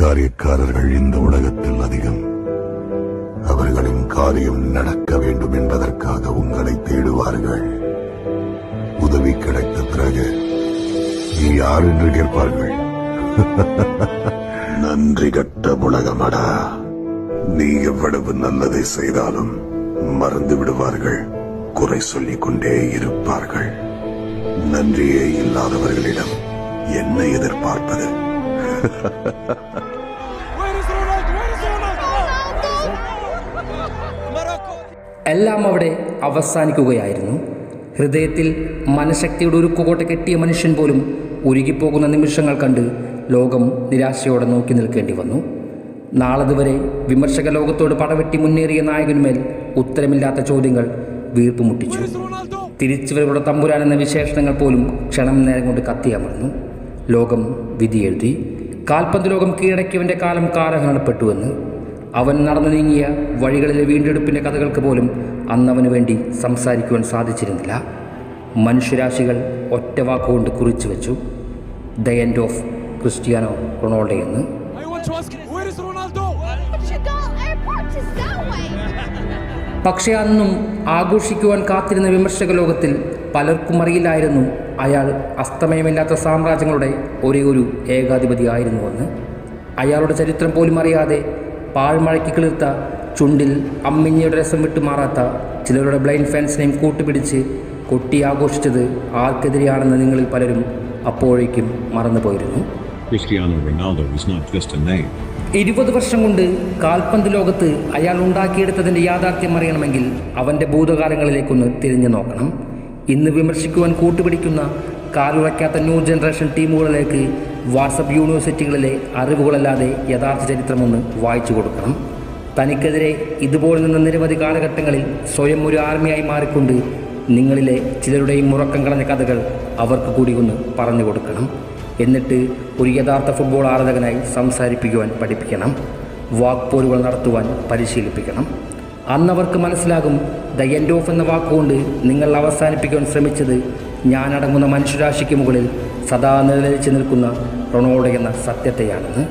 காரியக்காரர்கள் இந்த உலகத்தில் அதிகம். அவர்களின் காரியம் நடக்க வேண்டும் என்பதற்காக உங்களை தேடுவார்கள். உதவி கிடைத்த பிறகு நீ யார் என்று கேட்பார்கள். நன்றி கட்ட உலகமடா. நீ எவ்வளவு நல்லதை செய்தாலும் மறந்து விடுவார்கள். குறை சொல்லிக் கொண்டே இருப்பார்கள். நன்றியே இல்லாதவர்களிடம் என்ன எதிர்பார்ப்பது? എല്ലാം അവിടെ അവസാനിക്കുകയായിരുന്നു. ഹൃദയത്തിൽ മനഃശക്തിയുടെ ഒരു കോട്ട കെട്ടിയ മനുഷ്യൻ പോലും ഉരുകിപ്പോകുന്ന നിമിഷങ്ങൾ കണ്ട് ലോകം നിരാശയോടെ നോക്കി നിൽക്കേണ്ടി വന്നു. നാളതുവരെ വിമർശക ലോകത്തോട് പടവെട്ടി മുന്നേറിയ നായകനുമേൽ ഉത്തരമില്ലാത്ത ചോദ്യങ്ങൾ വീർപ്പ് മുട്ടിച്ചു. തിരിച്ചുവരവുടെ തമ്പുരാൻ എന്ന വിശേഷണങ്ങൾ പോലും ക്ഷണം നേരം കൊണ്ട് കത്തിയമർന്നു. ലോകം വിധിയെഴുതി. കാൽപന്ത് ലോകം കീഴടക്കിയവൻ്റെ കാലം കാലഹരണപ്പെട്ടുവെന്ന്. അവൻ നടന്നു നീങ്ങിയ വഴികളിലെ വീണ്ടെടുപ്പിൻ്റെ കഥകൾക്ക് പോലും അന്നവന് വേണ്ടി സംസാരിക്കുവാൻ സാധിച്ചിരുന്നില്ല. മനുഷ്യരാശികൾ ഒറ്റ വാക്കുകൊണ്ട് കുറിച്ചു വെച്ചു: the end of Cristiano Ronaldo എന്ന്. പക്ഷേ അന്നും ആഘോഷിക്കുവാൻ കാത്തിരുന്ന വിമർശക ലോകത്തിൽ പലർക്കും അറിയില്ലായിരുന്നു അയാൾ അസ്തമയമില്ലാത്ത സാമ്രാജ്യങ്ങളുടെ ഒരേ ഒരു ഏകാധിപതിയായിരുന്നുവെന്ന്. അയാളുടെ ചരിത്രം പോലും അറിയാതെ പാഴ്മഴയ്ക്ക് കിളിർത്ത ചുണ്ടിൽ അമ്മിഞ്ഞയുടെ രസം വിട്ടുമാറാത്ത ചിലരുടെ ബ്ലൈൻഡ് ഫാൻസിനെയും കൂട്ടുപിടിച്ച് കൊട്ടി ആഘോഷിച്ചത് ആർക്കെതിരെയാണെന്ന് നിങ്ങളിൽ പലരും അപ്പോഴേക്കും മറന്നുപോയിരുന്നു. 20 വർഷം കൊണ്ട് കാൽപന്ത് ലോകത്ത് അയാൾ ഉണ്ടാക്കിയെടുത്തതിൻ്റെ യാഥാർത്ഥ്യം അറിയണമെങ്കിൽ അവൻ്റെ ഭൂതകാലങ്ങളിലേക്കൊന്ന് തിരിഞ്ഞു നോക്കണം. ഇന്ന് വിമർശിക്കുവാൻ കൂട്ടുപിടിക്കുന്ന കാലുറയ്ക്കാത്ത ന്യൂ ജനറേഷൻ ടീമുകളിലേക്ക് വാട്സപ്പ് യൂണിവേഴ്സിറ്റികളിലെ അറിവുകളല്ലാതെ യഥാർത്ഥ ചരിത്രമൊന്ന് വായിച്ചു കൊടുക്കണം. തനിക്കെതിരെ ഇതുപോലെ നിന്ന നിരവധി കാലഘട്ടങ്ങളിൽ സ്വയം ഒരു ആർമിയായി മാറിക്കൊണ്ട് നിങ്ങളിലെ ചിലരുടെയും മുറക്കം കളഞ്ഞ കഥകൾ അവർക്ക് കൂടി ഒന്ന് പറഞ്ഞു കൊടുക്കണം. എന്നിട്ട് ഒരു യഥാർത്ഥ ഫുട്ബോൾ ആരാധകനായി സംസാരിപ്പിക്കുവാൻ പഠിപ്പിക്കണം. വാക്പോരുകൾ നടത്തുവാൻ പരിശീലിപ്പിക്കണം. അന്നവർക്ക് മനസ്സിലാകും ദ എൻഡ് ഓഫ് എന്ന വാക്കുകൊണ്ട് നിങ്ങൾ അവസാനിപ്പിക്കുവാൻ ശ്രമിച്ചത് ഞാനടങ്ങുന്ന മനുഷ്യരാശിക്ക് മുകളിൽ സദാ നിലനിൽച്ച് നിൽക്കുന്ന റൊണാൾഡോ എന്ന സത്യത്തെയാണെന്ന്.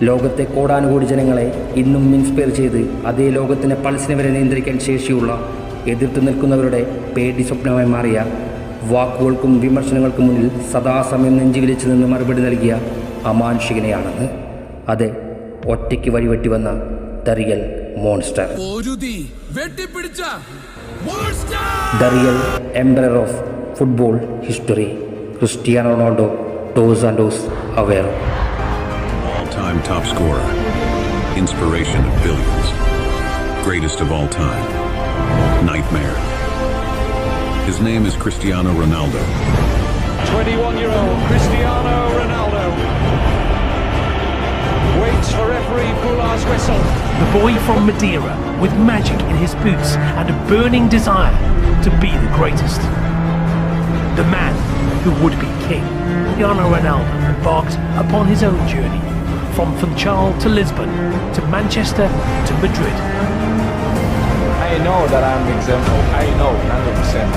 ലോകത്തെ കോടാനുകോടി ജനങ്ങളെ ഇന്നും ഇൻസ്പയർ ചെയ്ത് അതേ ലോകത്തിൻ്റെ പൾസിനെ വരെ നിയന്ത്രിക്കാൻ ശേഷിയുള്ള എതിർത്ത് നിൽക്കുന്നവരുടെ പേടി സ്വപ്നമായി മാറിയ വാക്കുകൾക്കും വിമർശനങ്ങൾക്കും മുന്നിൽ സദാസമയം നെഞ്ചുവിലിച്ച് നിന്ന് മറുപടി നൽകിയ അമാനുഷികനെയാണെന്ന്. അതെ, ഒറ്റയ്ക്ക് വഴിവെട്ടി വന്ന the real monster, the real emperor of football history, Cristiano Ronaldo dos Santos Aveiro. All-time top scorer, inspiration of billions, greatest of all time, nightmare. His name is Cristiano Ronaldo. 21-year-old Cristiano Ronaldo waits for every Boulard's whistle. The boy from Madeira with magic in his boots and a burning desire to be the greatest. The man who would be king. Cristiano Ronaldo embarked upon his own journey from Funchal to Lisbon to Manchester to Madrid. I know that I'm exemplary. I know 100%.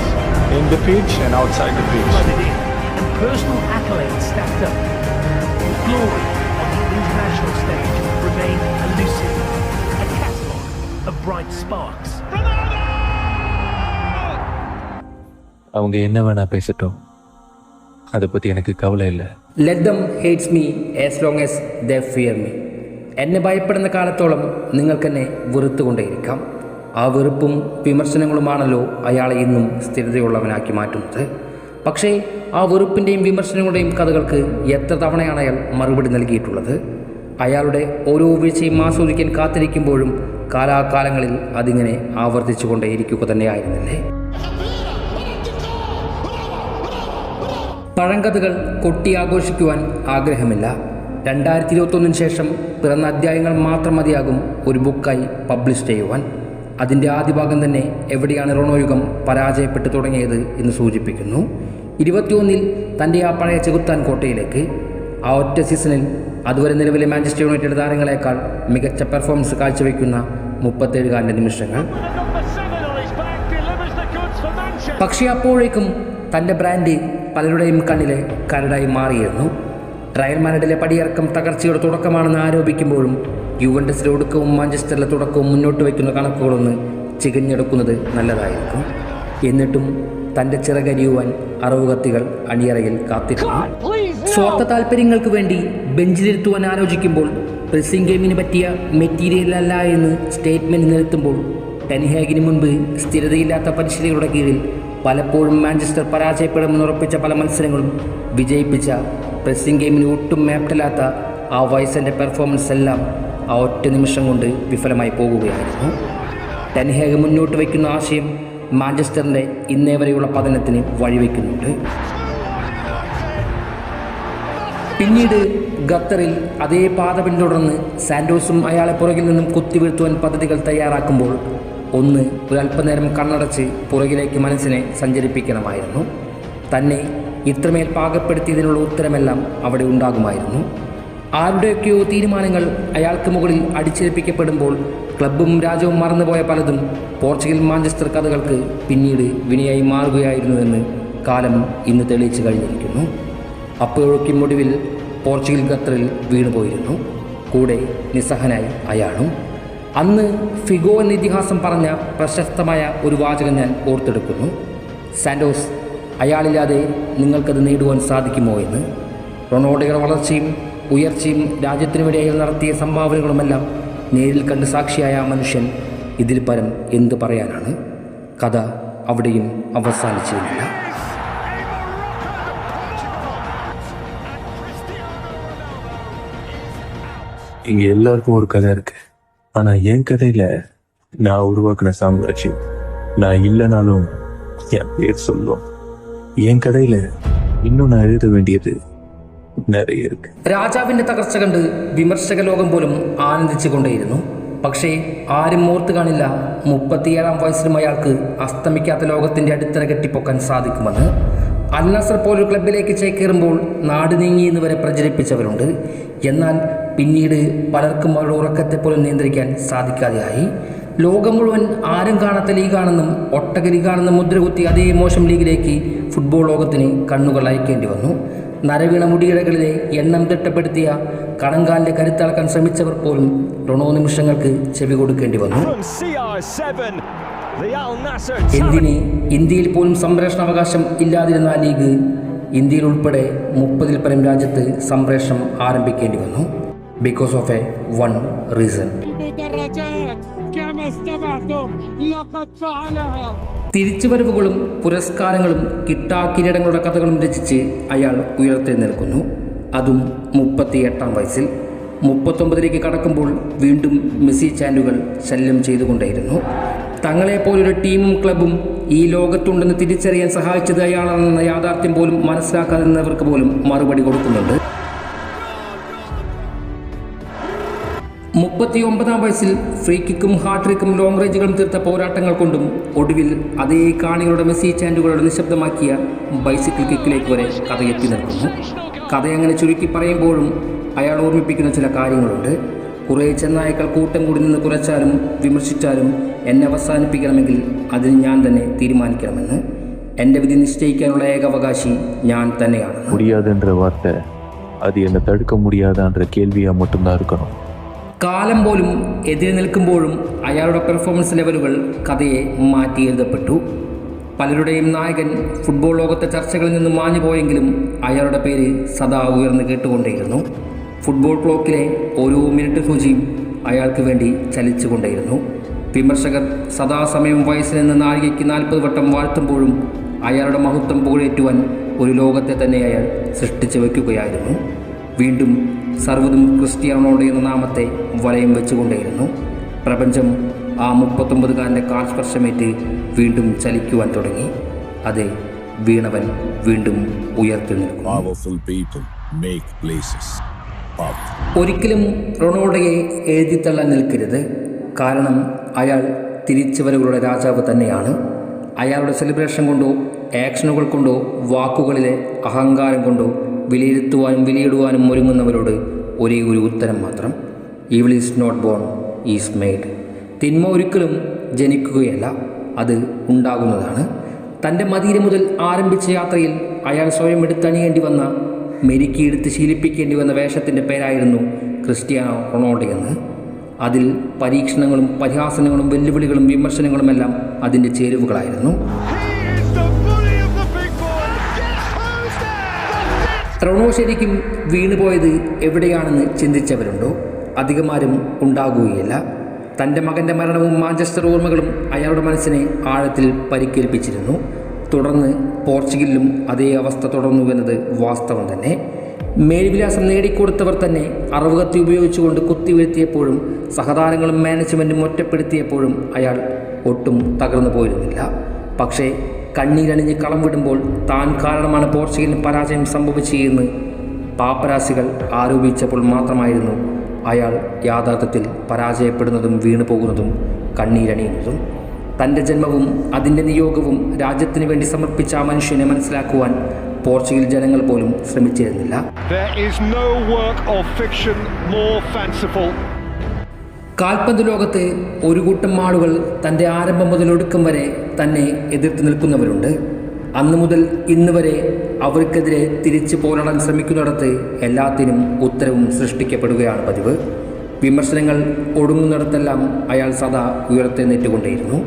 In the pitch and outside the pitch. And personal accolades stacked up. Glory on the international stage remained elusive. A catalogue of bright sparks. அவங்க என்ன வேணா பேசட்டும், அதை பற்றி எனக்கு கவலை இல்லை. Let them hate me as long as they fear me. എന്നെ ഭയപ്പെടുന്ന കാലത്തോളം നിങ്ങൾക്കെന്നെ വെറുത്തുകൊണ്ടേയിരിക്കാം. ആ വെറുപ്പും വിമർശനങ്ങളുമാണല്ലോ അയാളെ ഇന്നും സ്ഥിരതയുള്ളവനാക്കി മാറ്റുന്നത്. പക്ഷേ ആ വെറുപ്പിൻ്റെയും വിമർശനങ്ങളുടെയും കഥകൾക്ക് എത്ര തവണയാണ് അയാൾ മറുപടി നൽകിയിട്ടുള്ളത്? അയാളുടെ ഓരോ വീഴ്ചയും ആസ്വദിക്കാൻ കാത്തിരിക്കുമ്പോഴും കാലാകാലങ്ങളിൽ അതിങ്ങനെ ആവർത്തിച്ചു കൊണ്ടേയിരിക്കുക തന്നെയായിരുന്നില്ലേ? പഴങ്കഥകൾ കൊട്ടി ആഘോഷിക്കുവാൻ ആഗ്രഹമില്ല. 2021 ശേഷം പിറന്ന അധ്യായങ്ങൾ മാത്രം മതിയാകും ഒരു ബുക്കായി പബ്ലിഷ് ചെയ്യുവാൻ. അതിൻ്റെ ആദ്യ ഭാഗം തന്നെ എവിടെയാണ് റൊണോയുഗം പരാജയപ്പെട്ടു തുടങ്ങിയത് എന്ന് സൂചിപ്പിക്കുന്നു. 21 തൻ്റെ ആ പഴയ ചെകുത്താൻ കോട്ടയിലേക്ക്. ആ ഒറ്റ സീസണിൽ അതുവരെ നിലവിലെ മാഞ്ചസ്റ്റർ യുണൈറ്റഡ് താരങ്ങളെക്കാൾ മികച്ച പെർഫോമൻസ് കാഴ്ചവെക്കുന്ന 37 നിമിഷങ്ങൾ. പക്ഷേ അപ്പോഴേക്കും തൻ്റെ ബ്രാൻഡ് പലരുടെയും കണ്ണിലെ കരടായി മാറിയിരുന്നു. റയൽ മാഡ്രിഡിലെ പടിയിറക്കം തകർച്ചയുടെ തുടക്കമാണെന്ന് ആരോപിക്കുമ്പോഴും യുവന്റസിലെ ഒടുക്കവും മാഞ്ചസ്റ്ററിലെ തുടക്കവും മുന്നോട്ട് വയ്ക്കുന്ന കണക്കുകളൊന്ന് ചികഞ്ഞെടുക്കുന്നത് നല്ലതായിരിക്കും. എന്നിട്ടും തൻ്റെ ചിറകരിയുവാൻ അറവുകത്തികൾ അണിയറയിൽ കാത്തിരുന്നു. സ്വാർത്ഥ താല്പര്യങ്ങൾക്ക് വേണ്ടി ബെഞ്ചിലിരുത്തുവാൻ ആലോചിക്കുമ്പോൾ പ്രസിംഗ് ഗെയിമിന് പറ്റിയ മെറ്റീരിയൽ അല്ല എന്ന് സ്റ്റേറ്റ്മെൻറ്റ് നിരത്തുമ്പോൾ ടെൻ ഹാഗിന് മുൻപ് സ്ഥിരതയില്ലാത്ത പരിശീലകരുടെ കീഴിൽ പലപ്പോഴും മാഞ്ചസ്റ്റർ പരാജയപ്പെടുമെന്ന് ഉറപ്പിച്ച പല മത്സരങ്ങളും വിജയിപ്പിച്ച പ്രസിംഗ് ഗെയിമിന് ഒട്ടും മാപ്റ്റല്ലാത്ത ആ വയസ്സിൻ്റെ പെർഫോമൻസ് എല്ലാം ആ ഒറ്റ നിമിഷം കൊണ്ട് വിഫലമായി പോകുകയായിരുന്നു. ടെൻ ഹാഗ് മുന്നോട്ട് വയ്ക്കുന്ന ആശയം മാഞ്ചസ്റ്ററിൻ്റെ ഇന്നേ വരെയുള്ള പതനത്തിന് വഴിവെക്കുന്നുണ്ട്. പിന്നീട് ഖത്തറിൽ അതേ പാത പിന്തുടർന്ന് സാന്റോസും അയാളെ പുറകിൽ നിന്നും കുത്തിവീഴ്ത്തുവാൻ പദ്ധതികൾ തയ്യാറാക്കുമ്പോൾ ഒന്ന് ഒരല്പനേരം കണ്ണടച്ച് പുറകിലേക്ക് മനസ്സിനെ സഞ്ചരിപ്പിക്കണമായിരുന്നു. തന്നെ ഇത്രമേൽ പാകപ്പെടുത്തിയതിനുള്ള ഉത്തരമെല്ലാം അവിടെ ഉണ്ടാകുമായിരുന്നു. ആരുടെയൊക്കെയോ തീരുമാനങ്ങൾ അയാൾക്ക് മുകളിൽ അടിച്ചേൽപ്പിക്കപ്പെടുമ്പോൾ ക്ലബ്ബും രാജ്യവും മറന്നുപോയ പലതും പോർച്ചുഗൽ മാഞ്ചസ്റ്റർ കഥകൾക്ക് പിന്നീട് വിനയായി മാറുകയായിരുന്നുവെന്ന് കാലം ഇന്ന് തെളിയിച്ചു കഴിഞ്ഞിരിക്കുന്നു. അപ്പോഴൊക്കെയും ഒടുവിൽ പോർച്ചുഗൽ ഖത്തറിൽ വീണുപോയിരുന്നു. കൂടെ നിസ്സഹനായി അയാളും. അന്ന് ഫിഗോ എന്ന ഇതിഹാസം പറഞ്ഞ പ്രശസ്തമായ ഒരു വാചകം ഞാൻ ഓർത്തെടുക്കുന്നു. സാന്റോസ്, അയാളില്ലാതെ നിങ്ങൾക്കത് നേടുവാൻ സാധിക്കുമോ എന്ന്. റൊണാൾഡോയുടെ വളർച്ചയും ഉയർച്ചയും രാജ്യത്തിനു വേണ്ടി അയാൾ നടത്തിയ സംഭാവനകളുമെല്ലാം നേരിൽ കണ്ട് സാക്ഷിയായ ആ മനുഷ്യൻ ഇതിൽ പരം എന്തു പറയാനാണ്? കഥ അവിടെയും അവസാനിച്ചിരുന്നില്ല. இங்க எல்லாருக்கும் ஒரு கதை இருக்கு. ஆனா என் கதையில நான் உருவாக்குன சாம்ராஜ்யம் நான் இல்லைனாலும் என் பேர் சொல்லும். என் கதையில இன்னும் நான் எழுத வேண்டியது நிறைய இருக்கு. രാജാവിന്റെ തകർച്ച കണ്ട് വിമർശക ലോകം പോലും ആനന്ദിച്ചു കൊണ്ടേയിരുന്നു. പക്ഷേ ആരും ഓർത്തു കാണില്ല 37-ാം വയസ്സിലും അയാൾക്ക് അസ്തമിക്കാത്ത ലോകത്തിന്റെ അടിത്തറ കെട്ടിപ്പൊക്കാൻ സാധിക്കുമെന്ന്. അൽ നസർ പോലൊരു ക്ലബിലേക്ക് ചേക്കേറുമ്പോൾ നാട് നീങ്ങിയെന്ന് വരെ പ്രചരിപ്പിച്ചവരുണ്ട്. എന്നാൽ പിന്നീട് പലർക്കും അവരുടെ ഉറക്കത്തെ പോലും നിയന്ത്രിക്കാൻ സാധിക്കാതെയായി. ലോകം മുഴുവൻ ആരും കാണാത്ത ലീഗാണെന്നും ഒട്ടക ലീഗാണെന്നും മുദ്രകുത്തി അതേ മോശം ലീഗിലേക്ക് ഫുട്ബോൾ ലോകത്തിന് കണ്ണുകൾ അയക്കേണ്ടി വന്നു. നരവീണ മുടിയിഴകളിലെ എണ്ണം തിട്ടപ്പെടുത്തിയ കണങ്കാലിൻ്റെ കരുത്തളക്കാൻ ശ്രമിച്ചവർ പോലും റൊണോ നിമിഷങ്ങൾക്ക് ചെവി കൊടുക്കേണ്ടി വന്നു. എന്തിന് ഇന്ത്യയിൽ പോലും സംപ്രേഷണാവകാശം ഇല്ലാതിരുന്ന ആ ലീഗ് ഇന്ത്യയിൽ ഉൾപ്പെടെ 30-ൽ പരം രാജ്യത്ത് സംപ്രേഷണം ആരംഭിക്കേണ്ടി വന്നു. Because of a one reason. തിരിച്ചുവരവുകളും പുരസ്കാരങ്ങളും കിട്ടാക്കിരീടങ്ങളുടെ കഥകളും രചിച്ച് അയാൾ ഉയർത്തെഴുന്നേൽക്കുന്നു. അതും 38-ാം വയസ്സിൽ. 39-ലേക്ക് കടക്കുമ്പോൾ വീണ്ടും മെസ്സി ചാൻഡുകൾ ശല്യം ചെയ്തുകൊണ്ടേയിരുന്നു. തങ്ങളെപ്പോലൊരു ടീമും ക്ലബും ഈ ലോകത്തുണ്ടെന്ന് തിരിച്ചറിയാൻ സഹായിച്ചത് അയാളാണെന്ന യാഥാർത്ഥ്യം പോലും മനസ്സിലാക്കാതിരുന്നവർക്ക് പോലും മറുപടി കൊടുക്കുന്നുണ്ട്. 39-ാം വയസ്സിൽ ഫ്രീ കിക്കും ഹാട്രിക്കും ലോങ് റേഞ്ചുകളും തീർത്ത പോരാട്ടങ്ങൾ കൊണ്ടും ഒടുവിൽ അതേ കാണികളുടെ മെസ്സി ചാൻഡുകളുടെ നിശബ്ദമാക്കിയ ബൈസിക്കിൾ കിക്കിലേക്ക് വരെ കഥ എത്തി നിൽക്കുന്നു. കഥയങ്ങനെ ചുരുക്കി പറയുമ്പോഴും അയാൾ ഓർമ്മിപ്പിക്കുന്ന ചില കാര്യങ്ങളുണ്ട്. കുറേ ചെന്നായ്ക്കൾ കൂട്ടം കൂടി നിന്ന് കുരച്ചാലും വിമർശിച്ചാലും എന്നെ അവസാനിപ്പിക്കണമെങ്കിൽ അതിന് ഞാൻ തന്നെ തീരുമാനിക്കണമെന്ന്. എൻ്റെ വിധി നിശ്ചയിക്കാനുള്ള ഏക അവകാശി ഞാൻ തന്നെയാണ്. முடியாதுன்ற வார்த்தை அது என்னை தடுக்க முடியாதான்ற கேள்வியா மட்டும்தான் இருக்கணும். കാലം പോലും എതിരെ നിൽക്കുമ്പോഴും അയാളുടെ പെർഫോമൻസ് ലെവലുകൾ കഥയെ മാറ്റി എഴുതപ്പെട്ടു. പലരുടെയും നായകൻ ഫുട്ബോൾ ലോകത്തെ ചർച്ചകളിൽ നിന്ന് മാഞ്ഞു പോയെങ്കിലും അയാളുടെ പേര് സദാ ഉയർന്നു കേട്ടുകൊണ്ടേയിരുന്നു. ഫുട്ബോൾ ക്ലോക്കിലെ ഓരോ മിനിറ്റ് സൂചിയും അയാൾക്ക് വേണ്ടി ചലിച്ചുകൊണ്ടേയിരുന്നു. വിമർശകർ സദാസമയം വയസ്സിലെന്ന് നാഴികയ്ക്ക് 40 വട്ടം വാഴ്ത്തുമ്പോഴും അയാളുടെ മഹത്വം പുകഴേറ്റുവാൻ ഒരു ലോകത്തെ തന്നെ അയാൾ സൃഷ്ടിച്ചു വയ്ക്കുകയായിരുന്നു. വീണ്ടും സർവ്വതും ക്രിസ്ത്യാനോ എന്ന നാമത്തെ വലയം വെച്ചുകൊണ്ടേയിരുന്നു. പ്രപഞ്ചം ആ 39-കാരൻ്റെ കാൽസ്പർശമേറ്റ് വീണ്ടും ചലിക്കുവാൻ തുടങ്ങി. അതെ, വീണവൻ വീണ്ടും ഉയർത്തി നിൽക്കും. ഒരിക്കലും റൊണാൾഡോയെ എഴുതിത്തള്ളാൻ നിൽക്കരുത്. കാരണം അയാൾ തിരിച്ചുവരവുകളുടെ രാജാവ് തന്നെയാണ്. അയാളുടെ സെലിബ്രേഷൻ കൊണ്ടോ ആക്ഷനുകൾ കൊണ്ടോ വാക്കുകളിലെ അഹങ്കാരം കൊണ്ടോ വിലയിരുത്തുവാനും വിലയിടുവാനും ഒരുങ്ങുന്നവരോട് ഒരേ ഒരു ഉത്തരം മാത്രം: evil is not born, is made. തിന്മ ഒരിക്കലും ജനിക്കുകയല്ല, അത് ഉണ്ടാകുന്നതാണ്. തൻ്റെ മദീന മുതൽ ആരംഭിച്ച യാത്രയിൽ അയാൾ സ്വയം എടുത്തണിയേണ്ടി വന്ന മെരുക്കിയെടുത്ത് ശീലിപ്പിക്കേണ്ടി വന്ന വേഷത്തിൻ്റെ പേരായിരുന്നു ക്രിസ്ത്യാനോ റൊണാൾഡോ എന്ന്. അതിൽ പരീക്ഷണങ്ങളും പരിഹാസനങ്ങളും വെല്ലുവിളികളും വിമർശനങ്ങളുമെല്ലാം അതിൻ്റെ ചേരുവകളായിരുന്നു. റൊണോ ശരിക്കും വീണുപോയത് എവിടെയാണെന്ന് ചിന്തിച്ചവരുണ്ടോ? അധികമാരും ഉണ്ടാകുകയില്ല. തൻ്റെ മകൻ്റെ മരണവും മാഞ്ചസ്റ്റർ ഓർമ്മകളും അയാളുടെ മനസ്സിനെ ആഴത്തിൽ പരിക്കേൽപ്പിച്ചിരുന്നു. തുടർന്ന് പോർച്ചുഗലിലും അതേ അവസ്ഥ തുടർന്നുവെന്നത് വാസ്തവം തന്നെ. മേൽവിലാസം നേടിക്കൊടുത്തവർ തന്നെ അറുകത്തി ഉപയോഗിച്ചുകൊണ്ട് കുത്തിവീഴ്ത്തിയപ്പോഴും സഹതാരങ്ങളും മാനേജ്മെൻറ്റും ഒറ്റപ്പെടുത്തിയപ്പോഴും അയാൾ ഒട്ടും തകർന്നു പോയിരുന്നില്ല. പക്ഷേ കണ്ണീരണിഞ്ഞ് കളം വിടുമ്പോൾ താൻ കാരണമാണ് പോർച്ചുഗലിന് പരാജയം സംഭവിച്ചതെന്ന് പാപ്പരാസികൾ ആരോപിച്ചപ്പോൾ മാത്രമായിരുന്നു അയാൾ യാഥാർത്ഥ്യത്തിൽ പരാജയപ്പെടുന്നതും വീണു പോകുന്നതും കണ്ണീരണിയുന്നതും. തൻ്റെ ജന്മവും അതിൻ്റെ നിയോഗവും രാജ്യത്തിന് വേണ്ടി സമർപ്പിച്ച ആ മനുഷ്യനെ മനസ്സിലാക്കുവാൻ പോർച്ചുഗൽ ജനങ്ങൾ പോലും ശ്രമിച്ചിരുന്നില്ല. കാൽപന്ത് ലോകത്ത് ഒരു കൂട്ടം ആളുകൾ തൻ്റെ ആരംഭം മുതൽ ഒടുക്കം വരെ തന്നെ എതിർത്ത് നിൽക്കുന്നവരുണ്ട്. അന്നു മുതൽ ഇന്ന് വരെ അവർക്കെതിരെ തിരിച്ചു പോരാടാൻ ശ്രമിക്കുന്നിടത്ത് എല്ലാത്തിനും ഉത്തരവും സൃഷ്ടിക്കപ്പെടുകയാണ് പതിവ്. വിമർശനങ്ങൾ ഒടുങ്ങുന്നിടത്തെല്ലാം അയാൾ സദാ ഉയർത്തെഴുന്നേറ്റുകൊണ്ടേയിരുന്നു.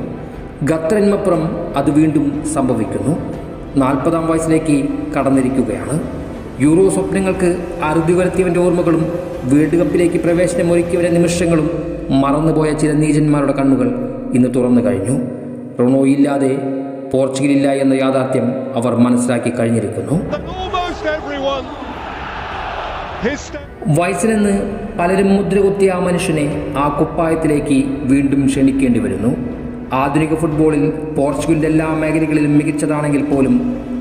ഖത്തറിന്മപ്പുറം അത് വീണ്ടും സംഭവിക്കുന്നു. 40-ാം വയസ്സിലേക്ക് കടന്നിരിക്കുകയാണ്. യൂറോ സ്വപ്നങ്ങൾക്ക് അറുതി വരുത്തിയവൻ്റെ ഓർമ്മകളും വേൾഡ് കപ്പിലേക്ക് പ്രവേശനമൊരുക്കിയവരുടെ നിമിഷങ്ങളും മറന്നുപോയ ചില നീചന്മാരുടെ കണ്ണുകൾ ഇന്ന് തുറന്നു കഴിഞ്ഞു. റൊണോ ഇല്ലാതെ പോർച്ചുഗലില്ല എന്ന യാഥാർത്ഥ്യം അവർ മനസ്സിലാക്കി കഴിഞ്ഞിരിക്കുന്നു. വയസ്സിനെന്ന് പലരും മുദ്രകുത്തിയ ആ മനുഷ്യനെ ആ കുപ്പായത്തിലേക്ക് വീണ്ടും ക്ഷണിക്കേണ്ടി വരുന്നു. ആധുനിക ഫുട്ബോളിൽ പോർച്ചുഗലിൻ്റെ എല്ലാ മേഖലകളിലും മികച്ചതാണെങ്കിൽ പോലും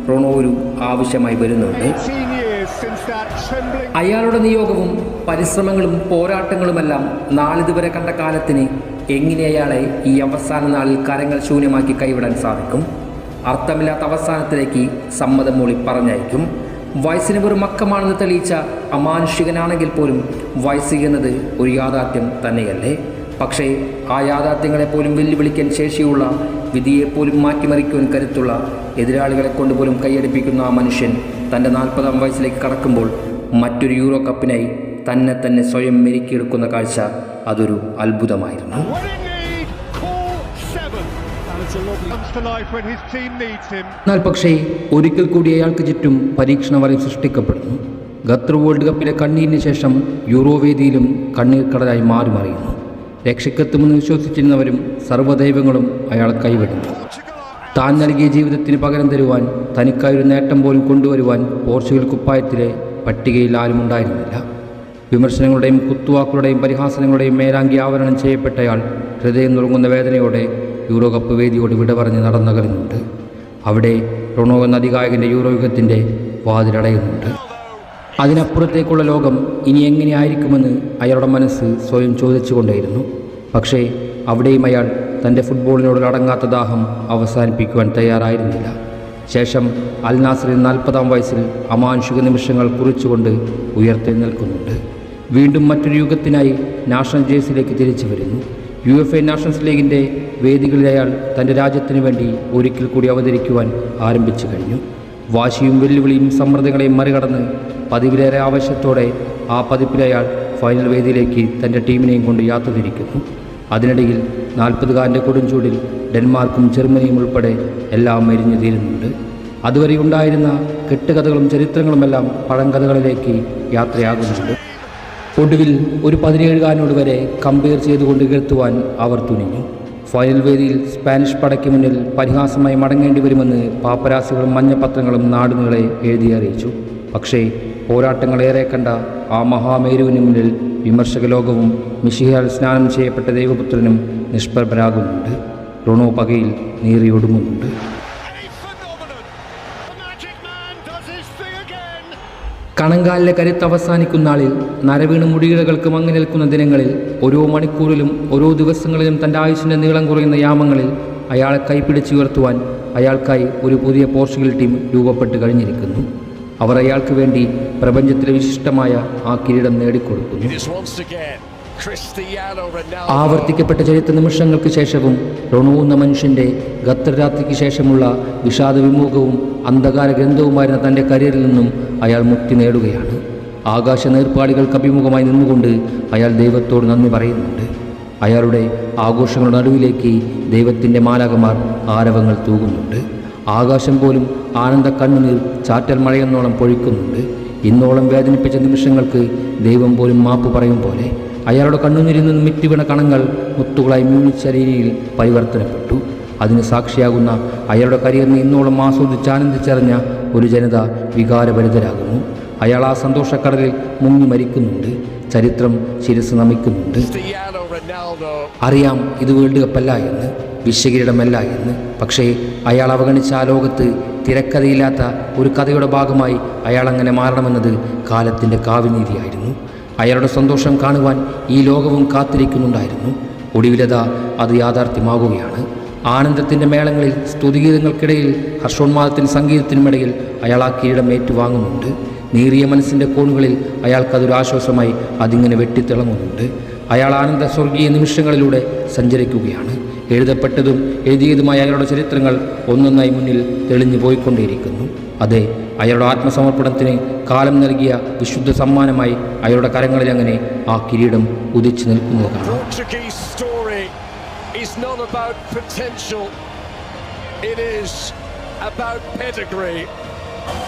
റൊണോ ഒരു ആവശ്യമായി വരുന്നുണ്ട്. അയാളുടെ നിയോഗവും പരിശ്രമങ്ങളും പോരാട്ടങ്ങളുമെല്ലാം നാളിതുവരെ കണ്ട കാലത്തിന് എങ്ങനെ അയാളെ ഈ അവസാന നാളിൽ കരങ്ങൾ ശൂന്യമാക്കി കൈവിടാൻ സാധിക്കും? അർത്ഥമില്ലാത്ത അവസാനത്തിലേക്ക് സമ്മതം മൂളി പറഞ്ഞയക്കും. വയസ്സിന് വെറും മക്കമാണെന്ന് തെളിയിച്ച അമാനുഷികനാണെങ്കിൽ പോലും വയസ്സ് എന്നത് ഒരു യാഥാർത്ഥ്യം തന്നെയല്ലേ? പക്ഷേ ആ യാഥാർത്ഥ്യങ്ങളെപ്പോലും വെല്ലുവിളിക്കാൻ ശേഷിയുള്ള, വിധിയെപ്പോലും മാറ്റിമറിക്കുവാൻ കരുത്തുള്ള, എതിരാളികളെ കൊണ്ടുപോലും കൈയടിപ്പിക്കുന്ന ആ മനുഷ്യൻ തൻ്റെ 40-ാം വയസ്സിലേക്ക് കടക്കുമ്പോൾ മറ്റൊരു യൂറോ കപ്പിനായി തന്നെ സ്വയം മെരുക്കിയെടുക്കുന്ന കാഴ്ച അതൊരു അത്ഭുതമായിരുന്നു. എന്നാൽ പക്ഷേ ഒരിക്കൽ കൂടി അയാൾക്ക് ചുറ്റും പരീക്ഷണ വലയം സൃഷ്ടിക്കപ്പെടുന്നു. ഖത്തർ വേൾഡ് കപ്പിലെ കണ്ണീരിന് ശേഷം യൂറോ വേദിയിലും കണ്ണീർ കടലായി മാറി മറിയുന്നു. രക്ഷയ്ക്കെത്തുമെന്ന് വിശ്വസിച്ചിരുന്നവരും സർവ്വദൈവങ്ങളും അയാളെ കൈവിടുന്നു. താൻ നൽകിയ ജീവിതത്തിന് പകരം തരുവാൻ, തനിക്കായൊരു നേട്ടം പോലും കൊണ്ടുവരുവാൻ പോർച്ചുഗൽ കുപ്പായത്തിലെ പട്ടികയിൽ ആരും ഉണ്ടായിരുന്നില്ല. വിമർശനങ്ങളുടെയും കുത്തുവാക്കുകളുടെയും പരിഹാസനങ്ങളുടെയും മേലാങ്കി ആവരണം ചെയ്യപ്പെട്ടയാൾ ഹൃദയം നുറുങ്ങുന്ന വേദനയോടെ യൂറോ കപ്പ് വേദിയോട് വിട പറഞ്ഞ് നടന്നകലുന്നുണ്ട്. അവിടെ റൊണോ എന്ന അതികായകൻ്റെ യൂറോ യുഗത്തിൻ്റെ വാതിലടയുന്നുണ്ട്. അതിനപ്പുറത്തേക്കുള്ള ലോകം ഇനി എങ്ങനെയായിരിക്കുമെന്ന് അയാളുടെ മനസ്സ് സ്വയം ചോദിച്ചുകൊണ്ടേയിരുന്നു. പക്ഷേ അവിടെയും അയാൾ തൻ്റെ ഫുട്ബോളിനോടുള്ള അടങ്ങാത്ത ദാഹം അവസാനിപ്പിക്കുവാൻ തയ്യാറായിരുന്നില്ല. ശേഷം അൽ നാസറിൽ 40-ാം വയസ്സിൽ അമാനുഷിക നിമിഷങ്ങൾ കുറിച്ചുകൊണ്ട് ഉയർത്തെഴുന്നേൽക്കുന്നുണ്ട്. വീണ്ടും മറ്റൊരു യുഗത്തിനായി നാഷണൽ ജേഴ്സിയിലേക്ക് തിരിച്ചു വരുന്നു. UEFA നാഷണൽസ് ലീഗിൻ്റെ വേദികളിൽ അയാൾ തൻ്റെ രാജ്യത്തിന് വേണ്ടി ഒരിക്കൽ കൂടി അവതരിക്കുവാൻ ആരംഭിച്ചു കഴിഞ്ഞു. വാശിയും വെല്ലുവിളിയും സമ്മർദ്ദങ്ങളെയും മറികടന്ന് പതിവിലേറെ ആവശ്യത്തോടെ ആ പതിപ്പിലയാൾ ഫൈനൽ വേദിയിലേക്ക് തൻ്റെ ടീമിനെയും കൊണ്ട് യാത്ര തിരിക്കുന്നു. അതിനിടയിൽ 40-കാരൻ്റെ കൊടുംചൂടിൽ ഡെൻമാർക്കും ജർമ്മനിയും ഉൾപ്പെടെ എല്ലാം മെരിഞ്ഞു തീരുന്നുണ്ട്. അതുവരെ ഉണ്ടായിരുന്ന കെട്ടുകഥകളും ചരിത്രങ്ങളുമെല്ലാം പഴങ്കഥകളിലേക്ക് യാത്രയാകുന്നുണ്ട്. ഒടുവിൽ ഒരു 17-കാരനോട് വരെ കമ്പയർ ചെയ്തുകൊണ്ട് കേൾത്തുവാൻ അവർ തുനിഞ്ഞു. ഫൈനൽ വേദിയിൽ സ്പാനിഷ് പടയ്ക്ക് മുന്നിൽ പരിഹാസമായി മടങ്ങേണ്ടി വരുമെന്ന് പാപ്പരാസികളും മഞ്ഞപ്പത്രങ്ങളും നാടുകളെ എഴുതി അറിയിച്ചു. പക്ഷേ പോരാട്ടങ്ങളേറെ കണ്ട ആ മഹാമേരുവിന് മുന്നിൽ വിമർശക ലോകവും മിശിഹാൽ സ്നാനം ചെയ്യപ്പെട്ട ദൈവപുത്രനും നിഷ്പ്രഭരാകുന്നുണ്ട്. റൊണോ പകയിൽ നീറിയൊടുങ്ങുന്നുണ്ട്. കണങ്കാലിലെ കരുത്ത് അവസാനിക്കുന്ന നാളിൽ നരവീണ് മുടിയിഴകൾക്ക് മങ്ങി നിൽക്കുന്ന ദിനങ്ങളിൽ, ഓരോ മണിക്കൂറിലും ഓരോ ദിവസങ്ങളിലും തൻ്റെ ആയുസ്സിൻ്റെ നീളം കുറയുന്ന യാമങ്ങളിൽ അയാളെ കൈപിടിച്ചുയർത്തുവാൻ അയാൾക്കായി ഒരു പുതിയ പോർച്ചുഗൽ ടീം രൂപപ്പെട്ട് കഴിഞ്ഞിരിക്കുന്നു. അവർ അയാൾക്ക് വേണ്ടി പ്രപഞ്ചത്തിലെ വിശിഷ്ടമായ ആ കിരീടം നേടിക്കൊടുക്കുന്നു. Cristiano Ronaldo. ആവർത്തിക്കപ്പെട്ട ചരിത്ര നിമിഷങ്ങൾക്ക് ശേഷവും റൊണോ എന്ന മനുഷ്യൻ്റെ ഖത്തർ ശേഷമുള്ള വിഷാദ വിമുഖവും അന്ധകാര ഗ്രന്ഥവുമായിരുന്ന തൻ്റെ കരിയറിൽ നിന്നും അയാൾ മുക്തി നേടുകയാണ്. ആകാശ നേർപ്പാളികൾക്ക് അഭിമുഖമായി നിന്നുകൊണ്ട് അയാൾ ദൈവത്തോട് നന്ദി പറയുന്നുണ്ട്. അയാളുടെ ആഘോഷങ്ങളുടെ നടുവിലേക്ക് ദൈവത്തിൻ്റെ മാലാഖമാർ ആരവങ്ങൾ തൂകുന്നുണ്ട്. ആകാശം പോലും ആനന്ദ കണ്ണുനീർ ചാറ്റൽ മഴയെന്നോളം പൊഴിക്കുന്നുണ്ട്. ഇന്നോളം വേദനിപ്പിച്ച നിമിഷങ്ങൾക്ക് ദൈവം പോലും മാപ്പ് പറയും പോലെ അയാളുടെ കണ്ണുനീരിൽ നിന്നും മിറ്റിവീണ കണങ്ങൾ മുത്തുകളായി മ്യൂണിച്ച രീതിയിൽ പരിവർത്തനപ്പെട്ടു. അതിന് സാക്ഷിയാകുന്ന അയാളുടെ കരിയറിനെ ഇന്നോളം ആസ്വദിച്ചാനന്ദിച്ചറിഞ്ഞ ഒരു ജനത വികാരഭരിതരാകുന്നു. അയാൾ ആ സന്തോഷക്കടലിൽ മുങ്ങി മരിക്കുന്നുണ്ട്. ചരിത്രം ശിരസ് നമിക്കുന്നുണ്ട്. അറിയാം ഇത് വേൾഡ് കപ്പല്ല എന്ന്, വിശ്വകിരീടമല്ല എന്ന്. പക്ഷേ അയാൾ അവഗണിച്ച ആ ലോകത്ത് തിരക്കഥയില്ലാത്ത ഒരു കഥയുടെ ഭാഗമായി അയാൾ അങ്ങനെ മാറണമെന്നത് കാലത്തിൻ്റെ കാവ്യനീതിയായിരുന്നു. അയാളുടെ സന്തോഷം കാണുവാൻ ഈ ലോകവും കാത്തിരിക്കുന്നുണ്ടായിരുന്നു. ഒടുവിലത അത് യാഥാർത്ഥ്യമാകുകയാണ്. ആനന്ദത്തിൻ്റെ മേളങ്ങളിൽ, സ്തുതിഗീതങ്ങൾക്കിടയിൽ, ഹർഷോന്മാദത്തിൻ്റെ സംഗീതത്തിനുമിടയിൽ അയാൾ ആ കിരീടം ഏറ്റുവാങ്ങുന്നുണ്ട്. നീറിയ മനസ്സിൻ്റെ കോണുകളിൽ അയാൾക്കതൊരു ആശ്വാസമായി അതിങ്ങനെ വെട്ടിത്തിളങ്ങുന്നുണ്ട്. അയാൾ ആനന്ദ സ്വർഗീയ നിമിഷങ്ങളിലൂടെ സഞ്ചരിക്കുകയാണ്. എഴുതപ്പെട്ടതും എഴുതിയതുമായ അയാളുടെ ചരിത്രങ്ങൾ ഒന്നൊന്നായി മുന്നിൽ തെളിഞ്ഞു പോയിക്കൊണ്ടേയിരിക്കുന്നു. അതെ, അയാളുടെ ആത്മസമർപ്പണത്തിന് കാലം നൽകിയ വിശുദ്ധ സമ്മാനമായി അയാളുടെ കരങ്ങളിൽ അങ്ങനെ ആ കിരീടം ഉദിച്ചു നിൽക്കുന്നത് കാണാം.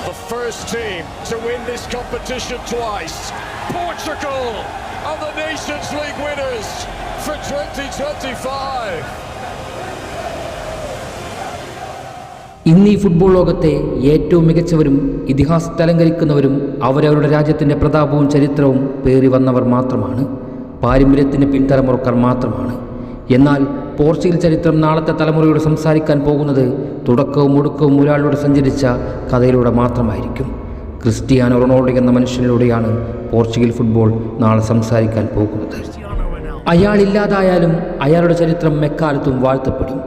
The first team to win this competition twice. Portugal are the Nations League winners for 2025. ഇന്ന് ഈ ഫുട്ബോൾ ലോകത്തെ ഏറ്റവും മികച്ചവരും ഇതിഹാസത്തെ അലങ്കരിക്കുന്നവരും അവരവരുടെ രാജ്യത്തിൻ്റെ പ്രതാപവും ചരിത്രവും പേറി വന്നവർ മാത്രമാണ്. പാരമ്പര്യത്തിൻ്റെ പിൻതലമുറക്കാർ മാത്രമാണ്. എന്നാൽ പോർച്ചുഗൽ ചരിത്രം നാളത്തെ തലമുറയോട് സംസാരിക്കാൻ പോകുന്നത് തുടക്കവും ഒടുക്കവും ഒരാളിലൂടെ സഞ്ചരിച്ച കഥയിലൂടെ മാത്രമായിരിക്കും. ക്രിസ്റ്റിയാനോ റൊണാൾഡോ എന്ന മനുഷ്യനിലൂടെയാണ് പോർച്ചുഗൽ ഫുട്ബോൾ നാളെ സംസാരിക്കാൻ പോകുന്നത്. അയാളില്ലാതായാലും അയാളുടെ ചരിത്രം എക്കാലത്തും വാഴ്ത്തപ്പെടും.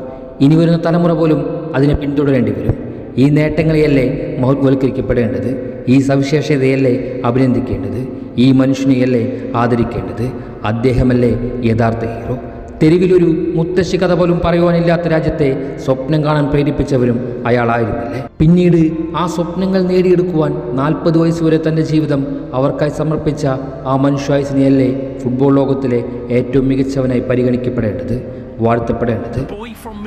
ഇനി വരുന്ന തലമുറ പോലും അതിനെ പിന്തുടരേണ്ടി വരും. ഈ നേട്ടങ്ങളെയല്ലേ മഹത്വവൽക്കരിക്കപ്പെടേണ്ടത്? ഈ സവിശേഷതയല്ലേ അഭിനന്ദിക്കേണ്ടത്? ഈ മനുഷ്യനെയല്ലേ ആദരിക്കേണ്ടത്? അദ്ദേഹമല്ലേ യഥാർത്ഥ ഹീറോ? തെരുവിലൊരു മുത്തശ്ശി കഥ പോലും പറയുവാനില്ലാത്ത രാജ്യത്തെ സ്വപ്നം കാണാൻ പ്രേരിപ്പിച്ചവരും അയാളായിരുന്നില്ലേ? പിന്നീട് ആ സ്വപ്നങ്ങൾ നേടിയെടുക്കുവാൻ 40 വയസ്സുവരെ തൻ്റെ ജീവിതം അവർക്കായി സമർപ്പിച്ച ആ മനുഷ്യായുസിനെയല്ലേ ഫുട്ബോൾ ലോകത്തിലെ ഏറ്റവും മികച്ചവനായി പരിഗണിക്കപ്പെടേണ്ടത്, വാഴ്ത്തപ്പെടേണ്ടത്?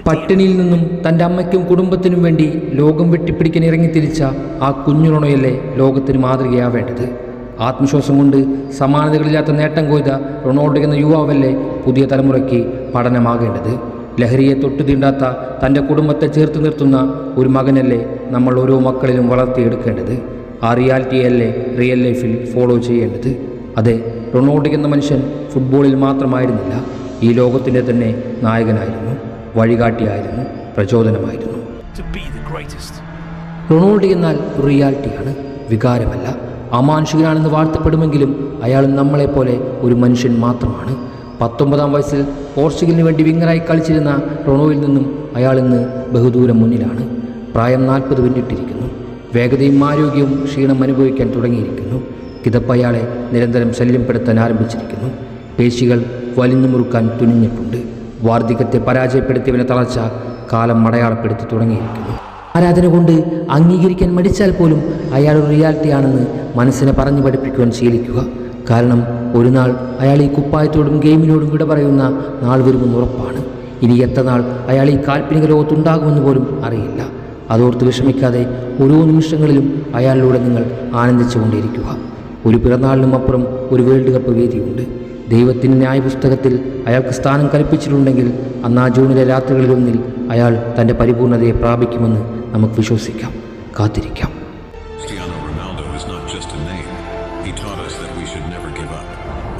പട്ടിണിയിൽ നിന്നും തൻ്റെ അമ്മയ്ക്കും കുടുംബത്തിനും വേണ്ടി ലോകം വെട്ടിപ്പിടിക്കാൻ ഇറങ്ങിത്തിരിച്ച ആ കുഞ്ഞു റൊണോയല്ലേ ലോകത്തിന് മാതൃകയാവേണ്ടത്? ആത്മവിശ്വാസം കൊണ്ട് സമാനതകളില്ലാത്ത നേട്ടം കൊയ്ത റൊണാൾഡോ എന്ന യുവാവല്ലേ പുതിയ തലമുറയ്ക്ക് പഠനമാകേണ്ടത്? ലഹരിയെ തൊട്ടു തീണ്ടാത്ത തൻ്റെ കുടുംബത്തെ ചേർത്ത് നിർത്തുന്ന ഒരു മകനല്ലേ നമ്മൾ ഓരോ മക്കളിലും വളർത്തിയെടുക്കേണ്ടത്? ആ റിയാലിറ്റിയല്ലേ റിയൽ ലൈഫിൽ ഫോളോ ചെയ്യേണ്ടത്? അതെ, റൊണാൾഡോ എന്ന മനുഷ്യൻ ഫുട്ബോളിൽ മാത്രമായിരുന്നില്ല, ഈ ലോകത്തിൻ്റെ തന്നെ നായകനായിരുന്നു, വഴികാട്ടിയായിരുന്നു, പ്രചോദനമായിരുന്നു. റൊണാൾഡോ എന്നാൽ റിയാലിറ്റിയാണ്, വികാരമല്ല. അമാനുഷികനാണെന്ന് വാഴ്ത്തപ്പെടുമെങ്കിലും അയാൾ നമ്മളെപ്പോലെ ഒരു മനുഷ്യൻ മാത്രമാണ്. 19-ാം വയസ്സിൽ പോർച്ചുഗലിന് വേണ്ടി വിങ്ങറായി കളിച്ചിരുന്ന റൊണോയിൽ നിന്നും അയാൾ ഇന്ന് ബഹുദൂരം മുന്നിലാണ്. പ്രായം 40 പിന്നിട്ടിരിക്കുന്നു. വേഗതയും ആരോഗ്യവും ക്ഷീണം അനുഭവിക്കാൻ തുടങ്ങിയിരിക്കുന്നു. കിതപ്പ് അയാളെ നിരന്തരം ശല്യപ്പെടുത്താൻ ആരംഭിച്ചിരിക്കുന്നു. പേശികൾ വലിഞ്ഞു മുറുക്കാൻ തുനിഞ്ഞിട്ടുണ്ട്. വാർദ്ധക്യത്തെ പരാജയപ്പെടുത്തിയവനെ തളർച്ച കാലം അടയാളപ്പെടുത്തി തുടങ്ങിയിരിക്കുന്നു. ആരാധന കൊണ്ട് അംഗീകരിക്കാൻ മടിച്ചാൽ പോലും അയാൾ ഒരു റിയാലിറ്റിയാണെന്ന് മനസ്സിനെ പറഞ്ഞു പഠിപ്പിക്കുവാൻ ശീലിക്കുക. കാരണം ഒരു നാൾ അയാൾ ഈ കുപ്പായത്തോടും ഗെയിമിനോടും വിട പറയുന്ന നാൾ വരുമെന്ന് ഉറപ്പാണ്. ഇനി എത്ര നാൾ അയാൾ ഈ കാൽപ്പനിക ലോകത്തുണ്ടാകുമെന്ന് പോലും അറിയില്ല. അതോർത്ത് വിഷമിക്കാതെ ഓരോ നിമിഷങ്ങളിലും അയാളിലൂടെ നിങ്ങൾ ആനന്ദിച്ചുകൊണ്ടിരിക്കുക. ഒരു പിറന്നാളിനും അപ്പുറം ഒരു വേൾഡ് കപ്പ് വേദിയുണ്ട്. ദൈവത്തിൻ്റെ ന്യായപുസ്തകത്തിൽ അയാൾക്ക് സ്ഥാനം കൽപ്പിച്ചിട്ടുണ്ടെങ്കിൽ അന്ന് ആ ജൂണിലെ രാത്രികളിലൊന്നിൽ അയാൾ തൻ്റെ പരിപൂർണതയെ പ്രാപിക്കുമെന്ന് നമുക്ക് വിശ്വസിക്കാം, കാത്തിരിക്കാം. Cristiano Ronaldo is not just a name. He taught us that we should never give up.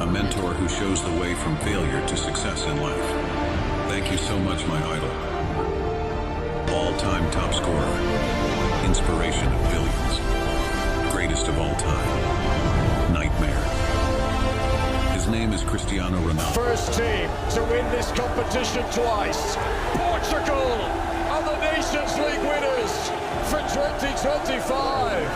A mentor who shows the way from failure to success in life. Thank you so much, my idol. All-time top scorer. Inspiration of billions. Greatest of all time. Nightmare. His name is Cristiano Ronaldo. First team to win this competition twice. Portugal are the Nations League winners for 2025.